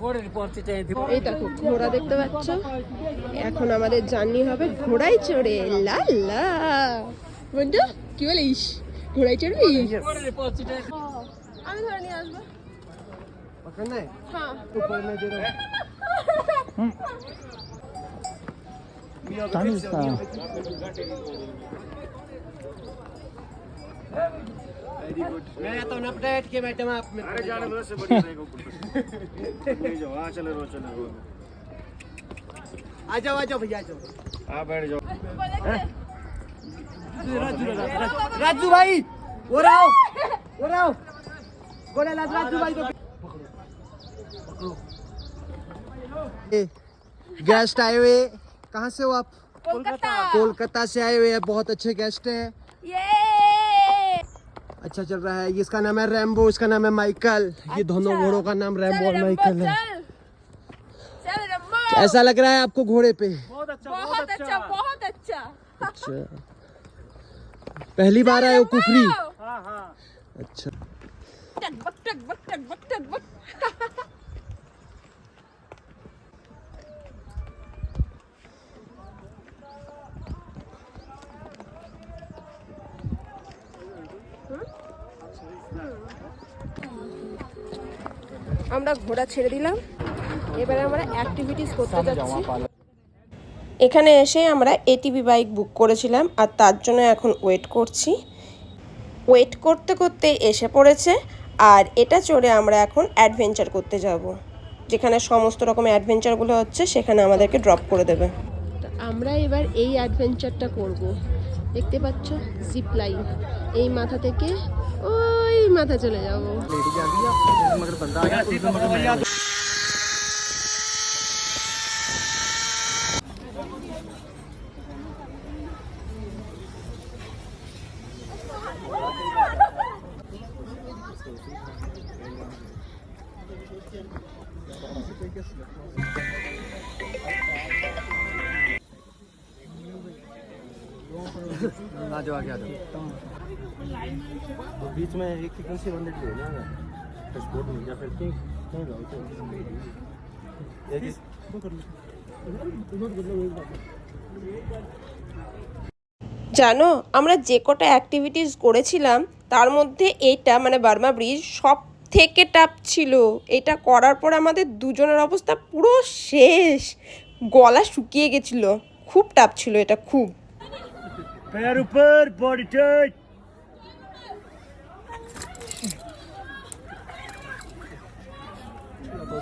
এই দেখো ঘোড়া দেখতে পাচ্ছ, এখন আমাদের জার্নি হবে ঘোড়ায় চড়ে। লা লা বন্ধু কি বলিস, ঘোড়ায় চড়বি? আমি ধরে নিয়ে আসবো। হ্যাঁ वेरी गुड। मैं आता हूं ना अपडेट के मैडम आप में। अरे जाने दो से बढ़िया रहेगा ऊपर। ले जाओ, हां चलो रो चलो रो। आ जाओ भैया आ जाओ। हां बैठ जाओ। राजू भाई वो रहो गोले राजू भाई को पकड़ो। गेस्ट आए हुए, कहाँ से हो आप? कोलकाता से आए हुए हैं, बहुत अच्छे गेस्ट हैं। अच्छा चल रहा है। इसका नाम है रैम्बो, इसका नाम है माइकल। ये दोनों घोड़ों का नाम रैम्बो और माइकल है। कैसा लग रहा है आपको घोड़े पे? बहुत अच्छा। अच्छा पहली बार आए हो कुफरी? अच्छा আমরা ঘোড়া ছেড়ে দিলাম, এবারে আমরা অ্যাক্টিভিটিস করতে যাচ্ছি। এখানে এসে আমরা এটিভি বাইক বুক করেছিলাম আর তার জন্য এখন ওয়েট করছি। ওয়েট করতে করতে এসে পড়েছে, আর এটা চড়ে আমরা এখন অ্যাডভেঞ্চার করতে যাব, যেখানে সমস্ত রকম অ্যাডভেঞ্চারগুলো হচ্ছে সেখানে আমাদেরকে ড্রপ করে দেবে। তো আমরা এবার এই অ্যাডভেঞ্চারটা করব। দেখতে পাচ্ছ জিপ লাইন, এই মাথা থেকে ওই মাথা চলে যাব। आ जाओ आगे आ जाओ। तो बीच में एक से बंदे जो है ना स्पोर्ट में या फिर कहीं जाओ तो एक জানো আমরা যে কটা অ্যাক্টিভিটিস করেছিলাম তার মধ্যে এইটা মানে বার্মা ব্রিজ সব থেকে টাফ ছিল। এটা করার পর আমাদের দুজনের অবস্থা পুরো শেষ, গলা শুকিয়ে গেছিলো। খুব টাফ ছিল এটা, খুব। पैर ऊपर बॉडी टाइट।